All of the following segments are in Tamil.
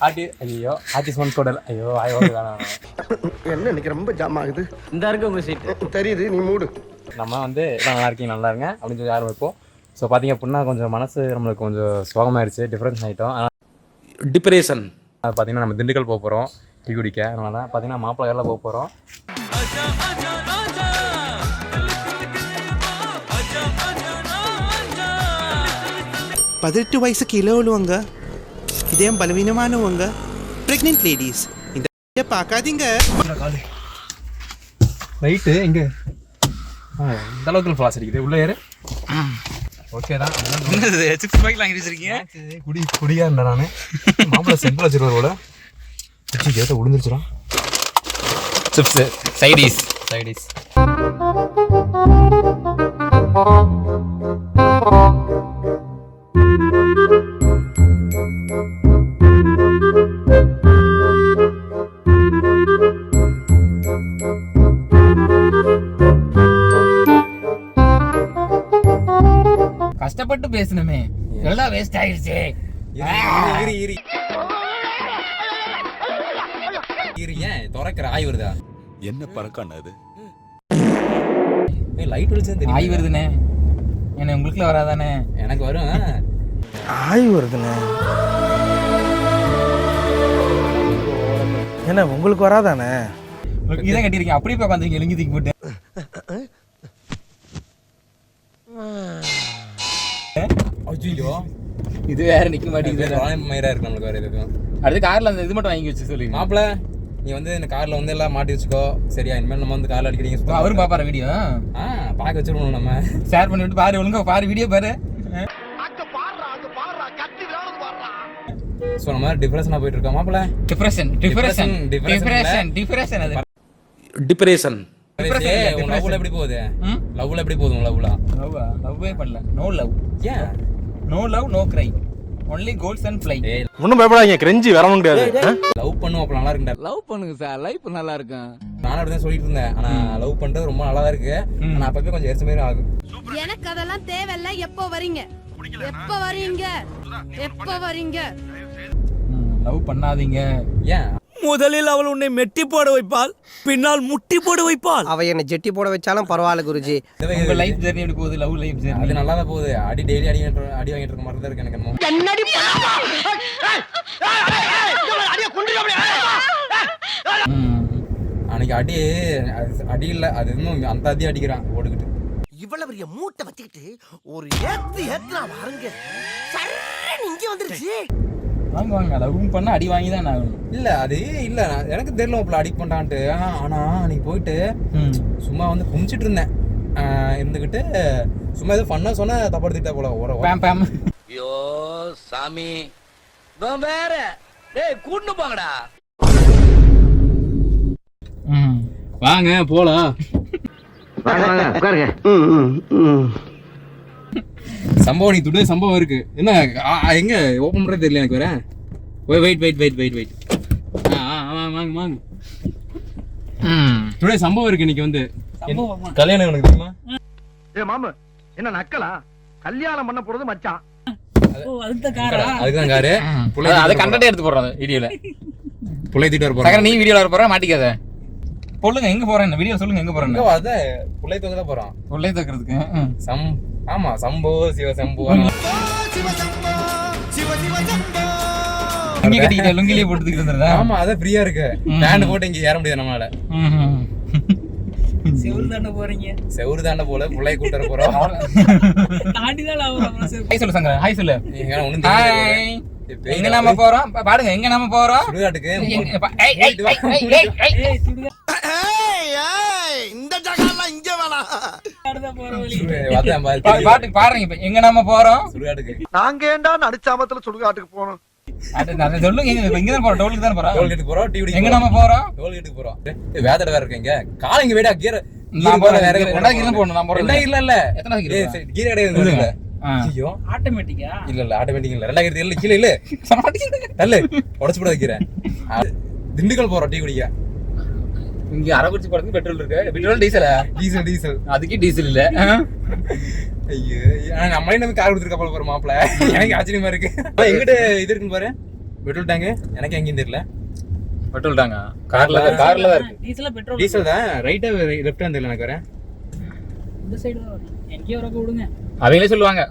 ஐயோ ஆர்டிஸ்ட் ஒன் கூட ஐயோ வேணாம். என்ன இன்னைக்கு ரொம்ப ஜாம் ஆகுது. இந்த இருக்கு உங்க சீட் தெரியுது, நீ மூடு. நம்ம வந்து எல்லாம் நல்லா இருக்கீங்க நல்லா இருங்க அப்படின்னு சொல்லி யாரும் வைப்போம். ஸோ பார்த்தீங்க அப்படின்னா கொஞ்சம் மனசு நம்மளுக்கு கொஞ்சம் சோகமாயிடுச்சு, டிஃப்ரென்ஸ் ஆகிட்டோம். டிப்ரெஷன். அது பார்த்தீங்கன்னா நம்ம திண்டுக்கல் போக போகிறோம் டீ குடிக்க. அதனால தான் பார்த்தீங்கன்னா மாப்பிள்ளை காரில் போக போகிறோம். 18 வயசுக்கு கீழே உள்ளவங்க, இதயம் பலவீனமானவங்க, பிரெக்னென்ட் லேடிஸ் இந்த பார்க்காதீங்க. ரைட்டு எங்கே இந்த அளவுக்கு ஃப்ளாஸ் அடிக்குது உள்ளே ஏறு. ஓகே தான். சிக்ஸ் பேக் வாங்கி வச்சிருக்கீங்க. குடியா இருந்தேன் நான். மாப்பிள்ளை செம்பிள் வச்சிருவாரோட கேட்ட விழுந்துருச்சுடும். சிப்ஸு சைடிஸ் கஷ்டப்பட்டு பேசணுமே எல்லாம் வேஸ்ட் ஆயிடுச்சு. ஏன் துறக்கிற ஆய் வருதா? என்ன பறக்கான அது? லைட் வெளிச்சம் ஆய் வருதுண்ணே. என்ன உங்களுக்குள்ள வராதானே? எனக்கு வரும். ஆய் வருதுண்ணே. என்ன உங்களுக்கு வராதானே? இதான் கட்டிருக்கீங்க அப்படியே போய் உட்காந்துருக்கீங்க எலுங்கி தூக்கி போட்டு. ஐயோ இது வேற நிக்க மாட்டேங்குது. மயிரா இருக்கு நம்மளுக்கு வேற எதுவும். அடுத்து கார்ல அந்த இது மட்டும் வாங்கி வச்சு சொல்லி மாப்பிள்ள நீ வந்து இந்த கார்ல வந்து எல்லாம் மாட்டி வச்சுக்கோ சரியா? இனிமேல் நம்ம வந்து கார்ல அடிக்கிறீங்க. அவரும் பாப்பாரு வீடியோ பார்க்க வச்சிருவோம். நம்ம ஷேர் பண்ணி விட்டு பாரு, ஒழுங்கா பாரு வீடியோ பாரு. ஸோ நம்ம டிப்ரெஷனா போயிட்டு இருக்கோம் மாப்பிள்ள. டிப்ரெஷன் லவ்ல எப்படி போகுது? லவ்ல எப்படி போகுது? லவ்வே பண்ணல. No love. ஏன் no love no cry, only goals and fly. ஒன்றும் பயப்படாதீங்க, கிரெஞ்சி வரவும் முடியாது. லவ் பண்ணுவோம் அப்ப நல்லா இருக்குடா. லவ் பண்ணுங்க சார், லைஃப் நல்லா இருக்கும். நானும் அப்படிதான் சொல்லிட்டு இருந்தேன். ஆனா லவ் பண்றது ரொம்ப நல்லா தான் இருக்கு. ஆனா அப்பவே கொஞ்சம் எரிச்ச மாதிரி ஆகும். எனக்கு அதெல்லாம் தேவையில்ல. எப்போ வரீங்க? லவ் பண்ணாதீங்க. ஏன்? முதலில் அவள் உன்னை மெட்டி போட வைப்பாள், பின்னால் முட்டி போட வைப்பாள். அவ என்ன ஜெட்டி போட வச்சாலும் பரவாயில்ல குருஜி. உங்க லைஃப் ஜர்னி எப்படி போகுது? லவ் லைஃப் ஜர்னி அது நல்லா தான் போகுது. டெய்லி அடி வாங்கிட்டு இருக்க மாதிரி தான் இருக்கு எனக்கு. அன்னைக்கு அடி இல்ல, அது இன்னும் அந்த அடி அடிக்கிறான் ஓடுக்கிட்டு. இவ்வளவு பெரிய மூட்டை வச்சுக்கிட்டு ஒரு ஏத்துனா வாருங்க இங்க வந்துருச்சு. வாங்க லவ் பண்ண அடி வாங்கி தான் ஆகணும். இல்ல அது இல்ல எனக்கு தெரியல அப்படி அடி பண்ணான்ட்டு. ஆனா அன்னைக்கு போயிட்டு சும்மா வந்து குமிச்சிட்டு இருந்தேன் இருந்துகிட்டு சும்மா ஏதோ பண்ண சொன்னா தப்படுத்திட்டா போல ஓர. ஐயோ சாமி வேற கூட்டு போங்கடா. வாங்க போலாம். சம்பவம் நீ துடே சம்பவம் இருக்கு. என்ன எங்க ஓபன் பண்றது தெரியல எனக்கு. வேற வெயிட் வாங்க டுடே சம்பவம் இருக்கு இன்னைக்கு. வந்து கல்யாணம் எனக்கு தெரியுமா? மாமா என்ன நக்கலா? கல்யாணம் பண்ண போறது மச்சான். அதுதான் காரு. அதை கண்டே எடுத்து போடுறாங்க வீடியோல. புள்ளை தூக்கிட்டு வர போறேன். நீ வீடியோல வர போற மாட்டிக்காத. சொல்லுங்க எங்க போறேன் வீடியோ சொல்லுங்க எங்க போறேன். அத புள்ளை தூக்க தான் போறோம். புள்ளை தூக்குறதுக்கு ஆமா சம்போ சிவ சம்போ. லுங்கி கட்டிக்கிட்ட லுங்கிலே போட்டுக்கிட்டு இருந்ததா? ஆமா அத ஃப்ரீயா இருக்கு. பேண்ட் போட்டு இங்க ஏற முடியாது நம்மளால. செவுரு தாண்ட போல புள்ளைய கூட்டற போறோம். ஹாய் சொல்லு சங்கர. ஹாய் சொல்லு. எங்க நாம போறோம் பாருங்க. எங்க நாம போறோம்? சுடுகாட்டுக்கு. இந்த ஜகால இங்க வேணாம். பாட்டு பாருங்க. எங்க நாம போறோம்? சுடுகாட்டுக்கு. நாங்க ஏண்டா நடுச்சாமத்துல சுடுகாட்டுக்கு போனோம். சொல்லுங்க எங்க போறோம்? டோலுக்கு தான் போறோம். டோல்கேட் போறோம். டீ குடிக்க. எங்க நாம போறோம்? டோல்கேட்டுக்கு போறோம். வேதட வேற இருக்கீங்க. காலைங்க வேடா கீர. நான் போறேன். வேற ரெண்டாவது கீர போறணும். நான் போறேன். இல்ல எத்தனை கீர? கீர கிடையாது. ஐயோ ஆட்டோமேட்டிக்கா? இல்ல ஆட்டோமேட்டிக் இல்ல. 2000 இல்ல கீழ இல்ல. தள்ளு உடைச்சு போட வைக்கிறேன். திண்டுக்கல் போறோம் டீ குடிக்க. இங்க அரகுச்சி போறதுக்கு பெட்ரோல் இருக்கு. பெட்ரோல் டீசலா? டீசல். அதுக்கே டீசல் இல்ல. ஐயோ நம்மளே நம்ம கார் கொடுத்துருக்க போல போற மாப்பிள்ள. எனக்கு ஆச்சரியமா இருக்கு. எங்கிட்ட இது இருக்குன்னு பாரு. பெட்ரோல் டேங்க் எனக்கு எங்கேயும் தெரியல. பெட்ரோல் டாங்க கார்ல தான் இருக்கு. டீசல் பெட்ரோல் டீசல் தான். ரைட்டா லெஃப்ட் தெரியல எனக்கு வேற. இந்த சைடு தான் எங்கேயோ வரக்க விடுங்க. அவங்களே சொல்லுவாங்க.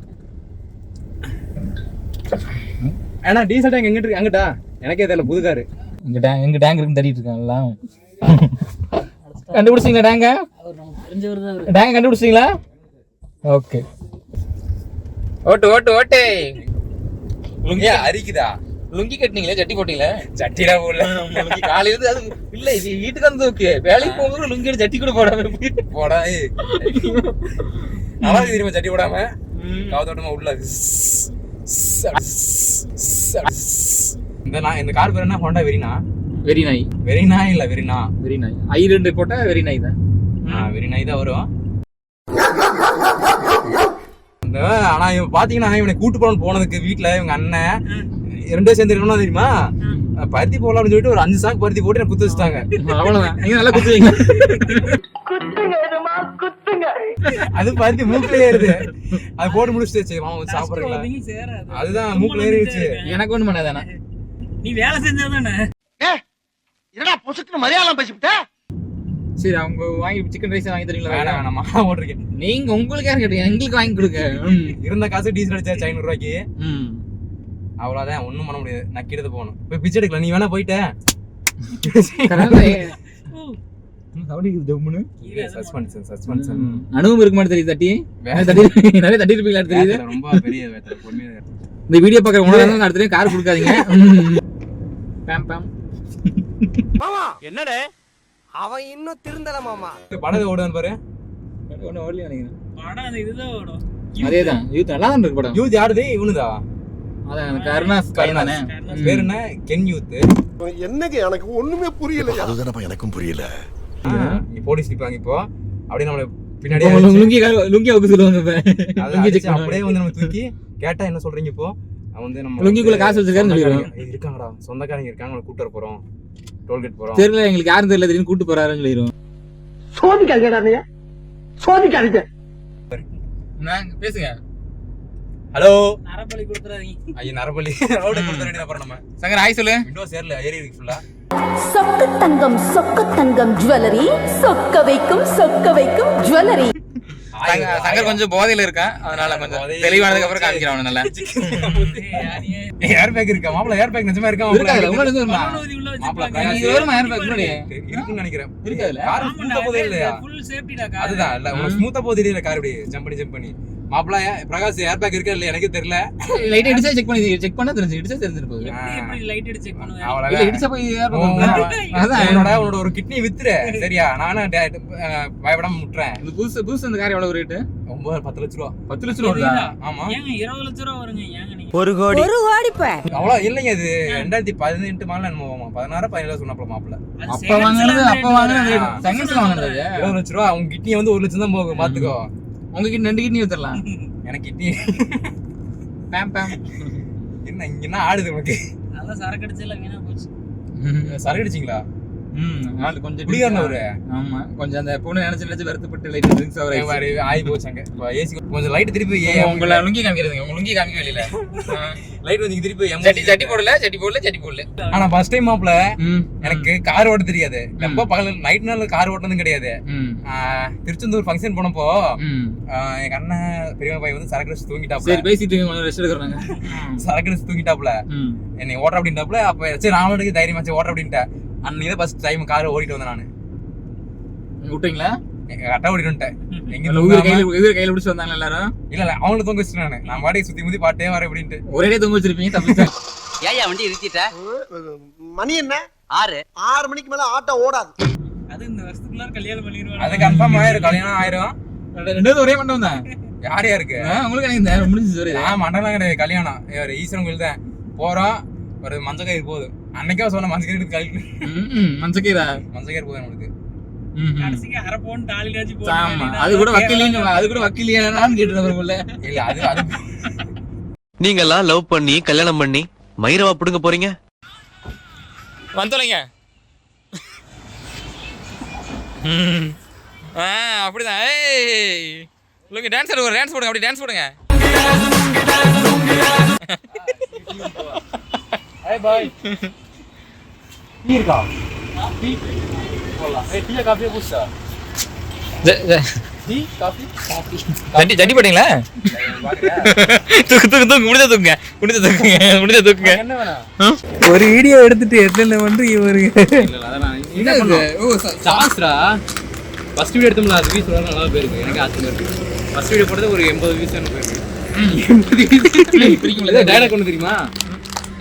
ஏன்னா டீசல் டேங்க் எங்கிட்டு இருக்கு? அங்கிட்டா எனக்கே தெரியல. புது காரு எங்க டேங்க் இருக்குன்னு தேடிட்டு இருக்காங்க எல்லாம். கண்டுபிடிச்சிங்களா டேங்க? அவர் நமக்கு தெரிஞ்சவர் தான் அவரு. டேங்க கண்டுபிடிச்சிங்களா? ஓகே. ஓட்டு லுங்கி அரிக்குதா? லுங்கி கட்டினீங்களே, ஜட்டி போட்டீங்களே? சட்டிடா போடல. லுங்கி காலையில இருந்து அது இல்ல, இது வீட்டுக்கு வந்து ஓகே, வேலைக்கு போகும்போது லுங்கி ஜட்டி கூட போடாம போடா. நல்லா தெரியுமா சட்டி போடாம காவத்தோட்டமா உள்ள. இந்த கார் பேர் என்ன? ஹோண்டா வெரினா. வெரினா இல்ல வெரினா. I2 போட்டா வெரி நாய் தான். வெரி நாய் தான் வரும். ஆனா இவன் பாத்தீங்கன்னா இவனை கூட்டு போனதுக்கு வீட்டுல இவங்க அண்ணன் 2 சேர்ந்து என்ன தெரியுமா, பருத்தி போடலாம்னு சொல்லிட்டு ஒரு 5 சாக்கு பருத்தி போட்டு எனக்கு குத்து வச்சுட்டாங்க. அவ்வளவுதான். நீங்க நல்லா குத்துவீங்க. அது பருத்தி மூக்குல ஏறுது. அது போட்டு முடிச்சுட்டு மாமா சாப்பிடுறீங்களா? அதுதான் மூக்குல ஏறிடுச்சு. எனக்கு ஒண்ணு பண்ணாதானே, நீ வேலை செஞ்சதானே? என்னடா பொசுக்குன்னு மலையாளம் பேசிவிட்ட? சரி அவங்க வாங்கி சிக்கன் ரைஸ் வாங்கி தரீங்களா? வேணாம் வேணாமா ஓட்டிருக்கேன். நீங்க உங்களுக்கு யாரும் கேட்டீங்க, எங்களுக்கு வாங்கி கொடுங்க. இருந்த காசு டீசல் அடிச்சாச்சு 500 ரூபாய்க்கு. அவ்வளவுதான், ஒண்ணும் பண்ண முடியாது. நக்கிடுது போகணும். போய் பிச்சை எடுக்கலாம். நீ வேணா போயிட்ட அனுபவம் இருக்க மாதிரி தெரியுது. தட்டி நிறைய தட்டி இருப்பீங்களா தெரியுது. ரொம்ப பெரிய இந்த வீடியோ பாக்குற உணவு அடுத்த கார் கொடுக்காதீங்க. என்னடே அவன் இன்னும் திருந்தல மாமா. படத்தை ஓடுவான் பாரு. ஒன்னும் ஓடலையா நினைக்கிறேன். படம் அது இதுதான் ஓடும். அதேதான் யூத் நல்லா தான் இருக்கு படம். யூத் யாருது? இவனுதா? அதான் கருணாஸ் தானே. பேர் என்ன? Ken youth. என்னங்க எனக்கு ஒண்ணுமே புரியல. அதுதானப்பா எனக்கும் புரியல. நீ போலீஸ் நிப்பாங்க இப்போ. அப்படியே நம்மள பின்னாடியே லுங்கி அவுக்க சொல்லுவாங்க. அப்படியே வந்து நம்ம தூக்கி கேட்டா என்ன சொல்றீங்க இப்போ? அவன் வந்து நம்ம லுங்கிக்குள்ள காசு வச்சிருக்காருன்னு சொல்லிடுவோம். இருக்காங்கடா, சொந்தக்காரங்க இருக்காங்க, அவங்களை கூட்டு வர போறோம், டோல்கேட் போறோம். தெரியல எங்களுக்கு யாரும் தெரியல, திடீர்னு கூட்டு போறாருன்னு சொல்லிடுவோம். சோதிக்காதீங்க, சோதிக்காதீங்க. நாங்க பேசுங்க. ஹலோ, நரபலி கொடுத்துறாதீங்க. ஐயா நரபலி ரோட கொடுத்த ரெடி அப்புறம் நம்ம சங்கர் ஹாய் சொல்லு. விண்டோ சேர்ல ஏறி இருக்கு ஃபுல்லா. சொக்க தங்கம் ஜுவல்லரி, சொக்க வைக்கும் ஜுவல்லரி. சங்கர் கொஞ்சம் போதையில இருக்கான், அதனால கொஞ்சம் தெளிவானதுக்கு அப்புறம் காமிக்கிறான் அவன. நல்லா ஏர் பேக் இருக்கா மாப்ள? ஏர் பேக் நிஜமா இருக்கா மாப்ள? இருக்குன்னு நினைக்கிறேன். கார் ஸ்மூத்தா போதே இல்லையா? ஃபுல் சேஃப்டிடா கார். அதுதான் இல்ல, உனக்கு ஸ்மூத்தா போதே இல்ல கார். இப்படி ஜம்ப் பண்ணி மாப்ள பிரகாஷ் ஏர் பேக் இருக்கா இல்ல எனக்கே தெரியல. லைட் அடிச்சா செக் பண்ணா தெரிஞ்சிட்டு போகுது. எப்படி லைட் அடிச்சு செக் பண்ணுவேன்? அவள இடிச்சா போய் அதான் உன்னோட ஒரு கிட்னி வித்துற சரியா? நானும் பயப்படாம முட்றேன். இந்த புதுசு அந்த கார் எவ்வளவு ரேட்? 10 லட்சம் ரூபா. 10 லட்சம் ரூபா? ஆமா. ஏங்க 20 லட்சம் ரூபா வருங்க. ஏங்க நீங்க 1 கோடி அவ்வளோ இல்லைங்க. அது 2018 மாடல் என்னமோ 16 17 சொன்னாப்ல மாப்ள. அப்ப வாங்குனது செகண்ட்ஸ்ல வாங்குனது 20 லட்சம் ரூபா. அவங்க கிட்னி வந்து 1 லட்சம் தான் போகும் பாத்துக்கோ. உங்ககிட்ட 2 கிட்னி வித்துறலாம். எனக்கு கிட்னி பேம் என்ன ஆடுது உனக்கு? நல்லா சரக்கு அடிச்சல வீணா போச்சு. சரக்கு அடிச்சிங்களா? நாள் கொஞ்சம் குடிகாரன ஒரு. ஆமா கொஞ்சம் அந்த பொண்ணு நினைச்சு வருத்தப்பட்டு லைட் ட்ரிங்க்ஸ் அவர் ஆயி போச்சாங்க. ஏசி கொஞ்சம் லைட் திருப்பி உங்களை லுங்கி காமிக்கிறதுங்க. உங்க லுங்கி காமிக்க வெளியில லைட் வந்து திருப்பி சட்டி போடல. ஆனா ஃபர்ஸ்ட் டைம் மாப்ள எனக்கு கார் ஓட்ட தெரியாது. ரொம்ப பகல் நைட் நாள் கார் ஓட்டனதும் கிடையாது. திருச்செந்தூர் ஃபங்க்ஷன் போனப்போ எங்க அண்ணன் பெரியம்மா பையன் வந்து சரக்கு அடிச்சு தூங்கிட்டாப்ல. சரி பேசிட்டு ரெஸ்ட் எடுக்கறாங்க. சரக்கு அடிச்சு தூங்கிட்டாப்ல. என்னை ஓட்ட அப்படின்ட்டாப்ல. அப்ப சரி நானும் தைரியமாச்சு ஓட்ட அப்படின்ட்டேன். அன்னைக்கு தான் ஃபர்ஸ்ட் டைம் கார் ஓடிட்டு வந்தேன் நானு. விட்டீங்களா? கரெக்டா ஓடிட்டு வந்துட்டேன். எங்க உயிர் கையில பிடிச்சு வந்தாங்க எல்லாரும்? இல்ல அவங்களை தொங்க வச்சுட்டு நான் பாடி சுத்தி முத்தி பாட்டே வரேன் அப்படின்ட்டு. ஒரே தொங்க வச்சிருப்பீங்க தப்பிச்சு. ஏயா வண்டி நிறுத்திட்ட? மணி என்ன? 6 மணிக்கு மேல ஆட்டோ ஓடாது. அது இந்த வருஷத்துக்குள்ள கல்யாணம் பண்ணிடுவாங்க. அது கன்ஃபார்ம் ஆயிரும். கல்யாணம் ஆயிரும். ரெண்டாவது ஒரே மண்டபம் தான். யார் யாருக்கு? உங்களுக்கு எனக்கு முடிஞ்சு வரீங்க. மண்டபம் கிடையாது. கல்யாணம் ஈஸ்வரன் கோயில் தான் போறோம். ஒரு மஞ்சக்கயிறு போகுது. அன்னைக்கே சொன்ன மஞ்சக்கயிறு மஞ்சக்கயிறா? மஞ்சக்கயிறு போகுது நம்மளுக்கு. கடைசிக்கு அரை பவுன் தாலிலாச்சி போடு. ஆமா அது கூட வக்கீலியான்னு கேட்டுறவங்கள. இல்ல அது நீங்க எல்லாம் லவ் பண்ணி கல்யாணம் பண்ணி மயிரவா புடுங்க போறீங்க? வந்துலங்க. அப்படிதான். ஏய் உங்களுக்கு டான்ஸ் ஆடுங்க. டான்ஸ் போடுங்க. அப்படி டான்ஸ் போடுங்க. பாய் பாய். டீ இருக்கா? டீ போலாம். டீயா காஃபியா பூஸ்டா? Tea coffee coffee. ஜண்டி போட்டீங்களா? தூக்கு முடிஞ்ச தூக்குங்க. என்ன வேணும்? ஒரு வீடியோ எடுத்துட்டு எத்தனை வந்து இவரு இல்ல அதான் என்ன பண்ணோம்? சாஸ்ரா ஃபர்ஸ்ட் வீடியோ எடுத்தோம்ல அது வியூஸ் வர நல்லா போயிருக்கு. எனக்கு ஆச்சரியமா இருக்கு. ஃபர்ஸ்ட் வீடியோ போட்டது ஒரு 80 வியூஸ் எனக்கு போயிருக்கு. 80 வியூஸ். டயலாக் ஒன்று தெரியுமா?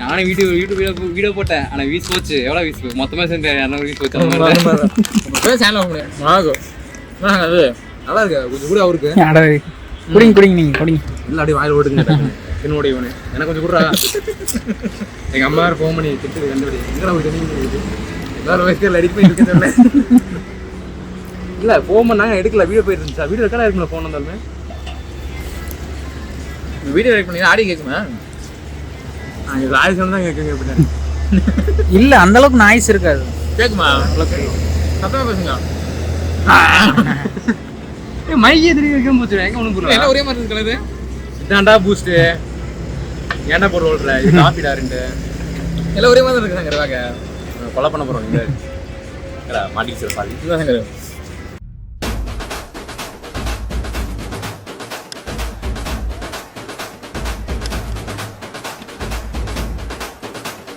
நானே வீடியோ போட்டேன். ஆனா வியூஸ் போச்சு. எவ்வளவு வியூஸ்? மொத்தமா சேர்ந்து 200 வியூஸ் போச்சு. சேனல் அது நல்லா இருக்கு. கொஞ்சம் கூட அவருக்கு குடிங்க நீங்க குடிங்க. இல்லை அப்படியே வாயில் ஓடுங்க. என்னுடைய இவனு எனக்கு கொஞ்சம் கொடுறா. எங்க அம்மா வேறு ஃபோன் பண்ணி திட்டு கண்டுபிடி எங்கே ஒரு தண்ணி எல்லாரும் வயசுல அடிக்க போய் இருக்க சொன்னேன். இல்லை ஃபோன் பண்ணாங்க எடுக்கல. வீடியோ போயிட்டு இருந்துச்சா? வீடியோ ரெக்கார்ட் இருக்குல்ல ஃபோன் வந்தாலுமே. வீடியோ ரெக்கார்ட் பண்ணி ஆடி கேட்குமா? நாங்கள் ராஜ் தான் கேட்குங்க அப்படின்னு. இல்ல அந்த அளவுக்கு நாய்ஸ் இருக்காது. கேட்குமா? சத்தமா பேசுங்க. மைக்கே திரும்பி வைக்க போச்சு. எங்க ஒன்று புரியல. எல்லாம் ஒரே மாதிரி இருக்கிறது. இதாண்டா பூஸ்ட்டு. ஏன்டா போட்டு ஓடுற? இது காஃபிடா ரெண்டு. எல்லாம் ஒரே மாதிரி இருக்கு சங்கர் வாங்க. கொலை பண்ண போகிறோம். நீங்கள் மாட்டிக்கிச்சு பாதி. இதுதான் சங்கர்.